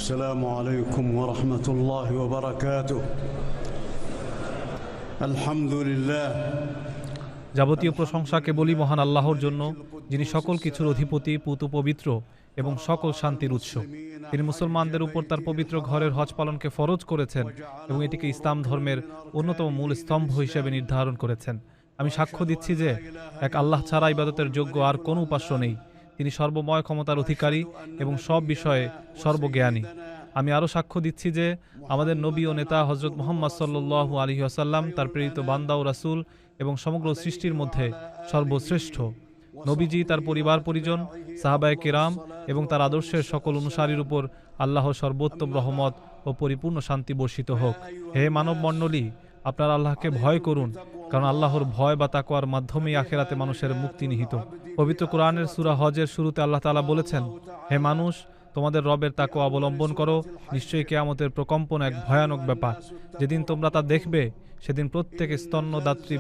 السلام عليكم ورحمة الله وبركاته. الحمد لله. যাবতীয় প্রশংসা কেবলই মহান আল্লাহর জন্য, যিনি সকল কিছুর অধিপতি, পূত পবিত্র এবং সকল শান্তির উৎস। তিনি মুসলমানদের উপর তার পবিত্র ঘরের হজ পালনকে ফরজ করেছেন এবং এটিকে ইসলাম ধর্মের অন্যতম মূল স্তম্ভ হিসেবে নির্ধারণ করেছেন। আমি সাক্ষ্য দিচ্ছি যে এক আল্লাহ ছাড়া ইবাদতের যোগ্য আর কোনো উপাস্য নেই। তিনি সর্বময় ক্ষমতার অধিকারী এবং সব বিষয়ে সর্বজ্ঞানী। আমি আরও সাক্ষ্য দিচ্ছি যে আমাদের নবী ও নেতা হজরত মুহাম্মদ সাল্লাল্লাহু আলাইহি ওয়াসাল্লাম তার প্রেরিত বান্দা ও রাসূল এবং সমগ্র সৃষ্টির মধ্যে সর্বশ্রেষ্ঠ। নবীজি, তার পরিবার পরিজন, সাহাবায়ে কেরাম এবং তার আদর্শের সকল অনুসারীর উপর আল্লাহর সর্বোত্তম রহমত ও পরিপূর্ণ শান্তি বর্ষিত হোক। হে মানব মণ্ডলী, আপনারা আল্লাহকে ভয় করুন, কারণ আল্লাহর ভয় বা তাকওয়ার মাধ্যমেই আখিরাতে মানুষের মুক্তি নিহিত। পবিত্র কোরআনের সূরা হজের শুরুতে আল্লাহ তাআলা বলেছেন, হে মানুষ, তোমাদের রবের তাকওয়া অবলম্বন করো, নিশ্চয়ই কিয়ামতের প্রকম্পন এক ভয়ানক ব্যাপার। যেদিন তোমরা তা দেখবে, সেদিন প্রত্যেক স্তন্যদাত্রী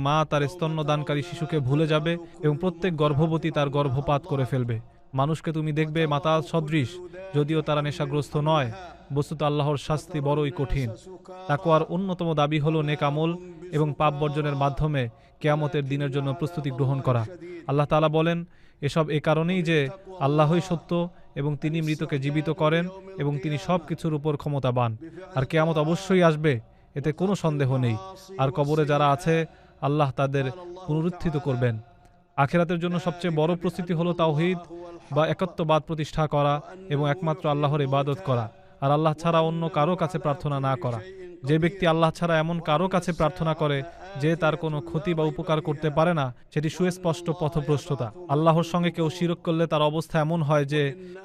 মা তার স্তন্যদানকারী শিশুকে ভুলে যাবে এবং প্রত্যেক গর্ভবতী তার গর্ভপাত করে ফেলবে। মানুষকে তুমি দেখবে মাতাল সদৃশ, যদিও তারা নেশাগ্রস্ত নয়। বস্তুত আল্লাহর শাস্তি বড়ই কঠিন। তাকওয়ার অন্যতম দাবি হলো নেক আমল এবং পাপ বর্জনের মাধ্যমে কিয়ামতের দিনের জন্য প্রস্তুতি গ্রহণ করা। আল্লাহ তাআলা বলেন, এসব এ কারণেই যে আল্লাহই সত্য এবং তিনি মৃতকে জীবিত করেন এবং তিনি সব কিছুর উপর ক্ষমতাবান। আর কিয়ামত অবশ্যই আসবে, এতে কোনো সন্দেহ নেই। আর কবরে যারা আছে, আল্লাহ তাদের পুনরুত্থিত করবেন। আখিরাতের জন্য সবচেয়ে বড় প্রস্তুতি হলো তাওহীদ বা একত্ববাদ প্রতিষ্ঠা করা এবং একমাত্র আল্লাহর ইবাদত করা, আর আল্লাহ ছাড়া অন্য কারো কাছে প্রার্থনা না করা। যে ব্যক্তি আল্লাহ ছাড়া এমন কারো কাছে প্রার্থনা করে যে তার কোনো ক্ষতি বা উপকার করতে পারে না, সেটি সুস্পষ্ট পথভ্রষ্টতা। আল্লাহর সঙ্গে কেউ শিরক করলে তার অবস্থা এমন হয় যে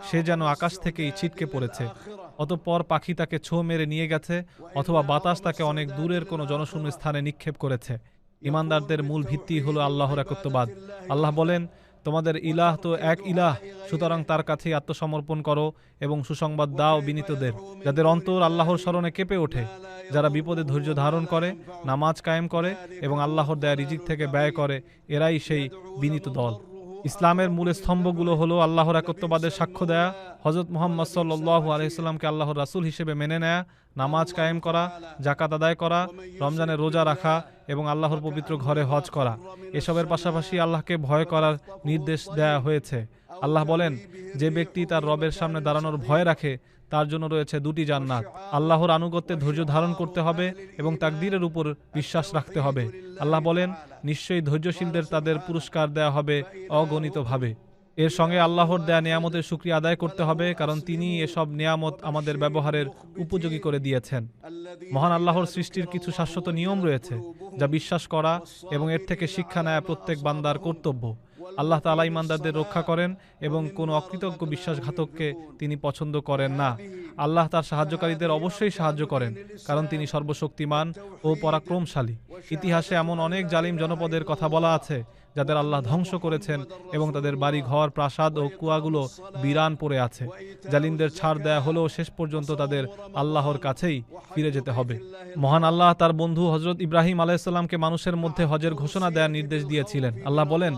সে যেন আকাশ থেকেই ছিটকে পড়েছে, অতঃপর পাখি তাকে ছোঁ মেরে নিয়ে গেছে, অথবা বাতাস তাকে অনেক দূরের কোনো জনশূন্য স্থানে নিক্ষেপ করেছে। ইমানদারদের মূল ভিত্তি হলো আল্লাহর একত্ববাদ। আল্লাহ বলেন, তোমাদের ইলাহ তো এক ইলাহ, সুতরাং তার কাছেই আত্মসমর্পণ করো এবং সুসংবাদ দাও বিনীতদের, যাদের অন্তর আল্লাহর স্মরণে কেঁপে ওঠে, যারা বিপদে ধৈর্য ধারণ করে, নামাজ কায়েম করে এবং আল্লাহর দেয়া রিজিক থেকে ব্যয় করে, এরাই সেই বিনীত দল। ইসলামের মূল স্তম্ভগুলো হলো আল্লাহর একত্ববাদের সাক্ষ্য দেয়া, হযরত মুহাম্মদ সাল্লাল্লাহু আলাইহি সাল্লামকে আল্লাহর রাসূল হিসেবে মেনে নেয়া, নামাজ কায়েম করা, যাকাত আদায় করা, রমজানের রোজা রাখা এবং আল্লাহর পবিত্র ঘরে হজ করা। এসবের পাশাপাশি আল্লাহকে ভয় করার নির্দেশ দেয়া হয়েছে। আল্লাহ বলেন, যে ব্যক্তি তার রবের সামনে দাঁড়ানোর ভয় রাখে, তার জন্য রয়েছে দুটি জান্নাত। আল্লাহর আনুগত্যে ধৈর্য ধারণ করতে হবে এবং তাকদীরের উপর বিশ্বাস রাখতে হবে। আল্লাহ বলেন, নিশ্চয়ই ধৈর্যশীলদের তাদের পুরস্কার দেয়া হবে অগণিতভাবে। এর সঙ্গে আল্লাহর দেয়া নিয়ামতের শুকরিয়া আদায় করতে হবে, কারণ তিনি এসব নিয়ামত আমাদের ব্যবহারের উপযোগী করে দিয়েছেন। মহান আল্লাহর সৃষ্টির কিছু শাশ্বত নিয়ম রয়েছে, যা বিশ্বাস করা এবং এর থেকে শিক্ষা নেয়া প্রত্যেক বান্দার কর্তব্য। আল্লাহ তাআলা ঈমানদারদের রক্ষা করেন এবং কোনো অকৃতজ্ঞ বিশ্বাসঘাতককে তিনি পছন্দ করেন না। আল্লাহ তার সাহায্যকারীদের অবশ্যই সাহায্য করেন, কারণ তিনি সর্বশক্তিমান ও পরাক্রমশালী। ইতিহাসে এমন অনেক জালিম জনপদের কথা বলা আছে, যাদের আল্লাহ ধ্বংস করেছেন এবং তাদের বাড়ি ঘর, প্রাসাদ ও কুয়াগুলো বিরান পড়ে আছে। জালিমদের ছাড় দেয়া হলেও শেষ পর্যন্ত তাদের আল্লাহর কাছেই ফিরে যেতে হবে। মহান আল্লাহ তার বন্ধু হযরত ইব্রাহিম আলাইহিস সালামকে মানুষের মধ্যে হজের ঘোষণা দেওয়ার নির্দেশ দিয়েছিলেন। আল্লাহ বলেন,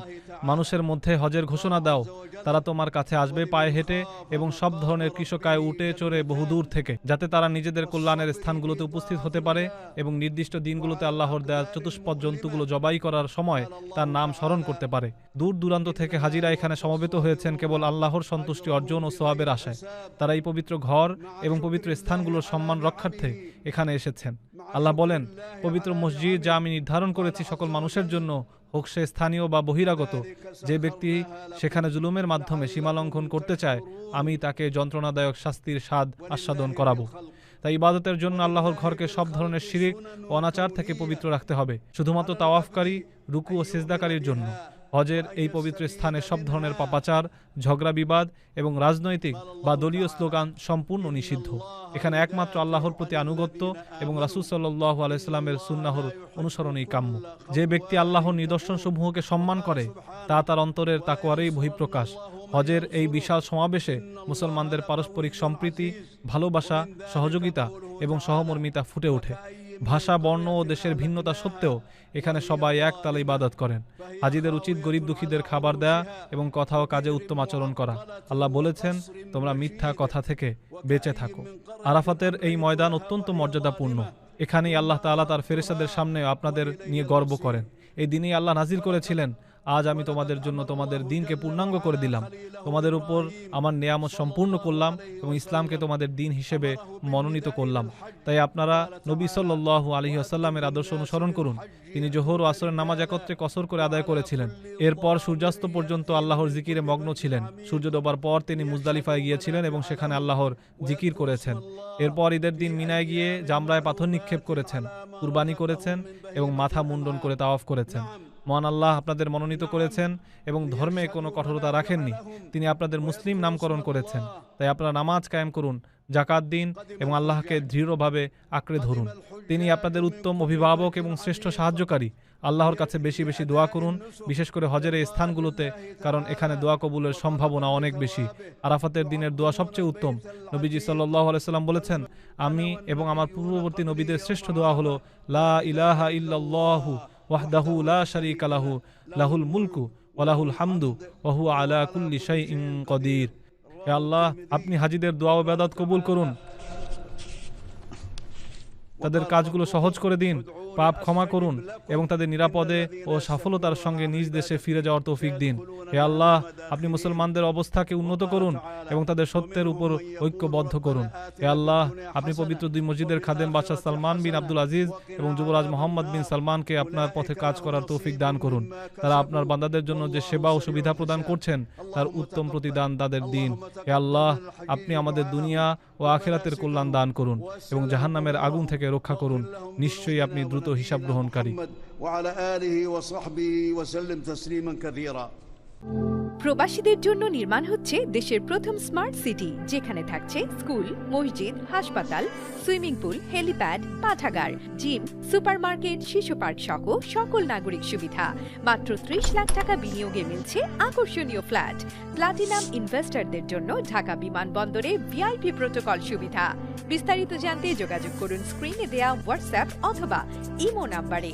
মানুষের মধ্যে হজের ঘোষণা দাও, তারা তোমার কাছে আসবে পায়ে হেঁটে এবং সব ধরনের কৃষকায় উটে চড়ে বহুদূর থেকে, যাতে তারা নিজেদের কল্যাণের স্থানগুলোতে উপস্থিত হতে পারে এবং নির্দিষ্ট দিনগুলোতে আল্লাহর দেয়া চতুষ্পদ জন্তুগুলো জবাই করার সময় তার নাম স্মরণ করতে পারে। দূর দূরান্ত থেকে হাজিরা এখানে সমবেত হয়েছেন কেবল আল্লাহর সন্তুষ্টি অর্জন ও সওয়াবের আশায়। তারা এই পবিত্র ঘর এবং পবিত্র স্থানগুলোর সম্মান রক্ষার্থে এখানে এসেছেন। আল্লাহ বলেন, পবিত্র মসজিদ যা আমি নির্ধারণ করেছি সকল মানুষের জন্য, হোক সে স্থানীয় বা বহিরাগত, যে ব্যক্তি সেখানে জুলুমের মাধ্যমে সীমালঙ্ঘন করতে চায়, আমি তাকে যন্ত্রণাদায়ক শাস্তির স্বাদ আস্বাদন করাবো। তাই ইবাদতের জন্য আল্লাহর ঘরকে সব ধরনের শিরিক ও অনাচার থেকে পবিত্র রাখতে হবে, শুধুমাত্র তাওয়াফকারী, রুকু ও সিজদাকারীর জন্য। হজের এই পবিত্র স্থানে সব ধরনের পাপাচার, ঝগড়া বিবাদ এবং রাজনৈতিক বা দলীয় স্লোগান সম্পূর্ণ নিষিদ্ধ। এখানে একমাত্র আল্লাহর প্রতি আনুগত্য এবং রাসূল সাল্লাল্লাহু আলাইহি সাল্লামের সুন্নাহর অনুসরণই কাম্য। যে ব্যক্তি আল্লাহর নিদর্শনসমূহকে সম্মান করে, তা তার অন্তরের তাকওয়ারই বহিঃপ্রকাশ। হজের এই বিশাল সমাবেশে মুসলমানদের পারস্পরিক সম্প্রীতি, ভালোবাসা, সহযোগিতা এবং সহমর্মিতা ফুটে ওঠে। ভাষা, বর্ণ ও দেশের ভিন্নতা সত্ত্বেও এখানে সবাই একতালে ইবাদত করেন। হাজিদের উচিত গরিব দুঃখীদের খাবার দেয়া এবং কথা ও কাজে উত্তম আচরণ করা। আল্লাহ বলেছেন, তোমরা মিথ্যা কথা থেকে বেঁচে থাকো। আরাফাতের এই ময়দান অত্যন্ত মর্যাদাপূর্ণ। এখানেই আল্লাহ তাআলা তার ফেরেশতাদের সামনে আপনাদের নিয়ে গর্ব করেন। এই দিনেই আল্লাহ নাজিল করেছিলেন, আজ আমি তোমাদের জন্য তোমাদের দিনকে পূর্ণাঙ্গ করে দিলাম, তোমাদের উপর আমার নেয়ামত সম্পূর্ণ করলাম এবং ইসলামকে তোমাদের দিন হিসেবে মনোনীত করলাম। তাই আপনারা নবী সাল্লাল্লাহু আলাইহি ওয়াসাল্লামের আদর্শ অনুসরণ করুন। তিনি জোহর ও আসরের নামাজ একত্রে কসর করে আদায় করেছিলেন। এরপর সূর্যাস্ত পর্যন্ত আল্লাহর জিকিরে মগ্ন ছিলেন। সূর্য ডোবার পর তিনি মুজদালিফায় গিয়েছিলেন এবং সেখানে আল্লাহর জিকির করেছেন। এরপর ঈদের দিন মিনায় গিয়ে জামরায় পাথর নিক্ষেপ করেছেন, কুরবানি করেছেন এবং মাথা মুন্ডন করে তাওয়াফ করেছেন। মহান আল্লাহ আপনাদের মনোনীত করেছেন এবং ধর্মে কোনো কঠোরতা রাখেননি। তিনি আপনাদের মুসলিম নামকরণ করেছেন। তাই আপনারা নামাজ কায়েম করুন, জাকাত দিন এবং আল্লাহকে দৃঢ়ভাবে আঁকড়ে ধরুন। তিনি আপনাদের উত্তম অভিভাবক এবং শ্রেষ্ঠ সাহায্যকারী। আল্লাহর কাছে বেশি বেশি দোয়া করুন, বিশেষ করে হজের এই স্থানগুলোতে, কারণ এখানে দোয়া কবুলের সম্ভাবনা অনেক বেশি। আরাফাতের দিনের দোয়া সবচেয়ে উত্তম। নবীজি সাল্লাল্লাহু আলাইহি সাল্লাম বলেছেন, আমি এবং আমার পূর্ববর্তী নবীদের শ্রেষ্ঠ দোয়া হলো লা ইলাহা ইল্লাল্লাহু ওয়াহদাহু লা শারীকা লাহু লাহুল মুলকু ওয়া লাহুল হামদু ওয়া হুয়া আলা কুল্লি শাইইন কদির। হে আল্লাহ, আপনি হাজীদের দোয়া ও ইবাদত কবুল করুন, তাদের কাজগুলো সহজ করে দিন, পাপ ক্ষমা করুন এবং তাদের নিরাপদে ও সফলতার সঙ্গে নিজ দেশে ফিরে যাওয়ার তৌফিক দিন। হে আল্লাহ, আপনি মুসলমানদের অবস্থাকে উন্নত করুন এবং তাদের সত্যের উপর ঐক্যবদ্ধ করুন। হে আল্লাহ, আপনি পবিত্র দুই মসজিদের খাদেম বাদশাহ সালমান বিন আব্দুল আজিজ এবং যুবরাজ মোহাম্মদ বিন সালমানকে আপনার পথে কাজ করার তৌফিক দান করুন। তারা আপনার বান্দাদের জন্য যে সেবা ও সুবিধা প্রদান করছেন তার উত্তম প্রতিদান তাদের দিন। হে আল্লাহ, আপনি আমাদের দুনিয়া ও আখিরাতের কল্যাণ দান করুন এবং জাহান্নামের আগুন থেকে রক্ষা করুন। নিশ্চয়ই আপনি দ্রুত হিসাব গ্রহণকারী। প্রবাসীদের জন্য নির্মাণ হচ্ছে দেশের প্রথম স্মার্ট সিটি, যেখানে থাকছে স্কুল, মসজিদ, হাসপাতাল, সুইমিং পুল, হেলিপ্যাড, পাঠাগার, জিম, সুপারমার্কেট, শিশু পার্ক সহ সকল নাগরিক সুবিধা। মাত্র 30 লাখ টাকা বিনিয়োগে মিলছে আকর্ষণীয় ফ্ল্যাট। প্লাটিনাম ইনভেস্টরদের জন্য ঢাকা বিমানবন্দরে ভিআইপি প্রোটোকল সুবিধা। বিস্তারিত জানতে যোগাযোগ করুন স্ক্রিনে দেয়া হোয়াটসঅ্যাপ অথবা ইমো নাম্বারে।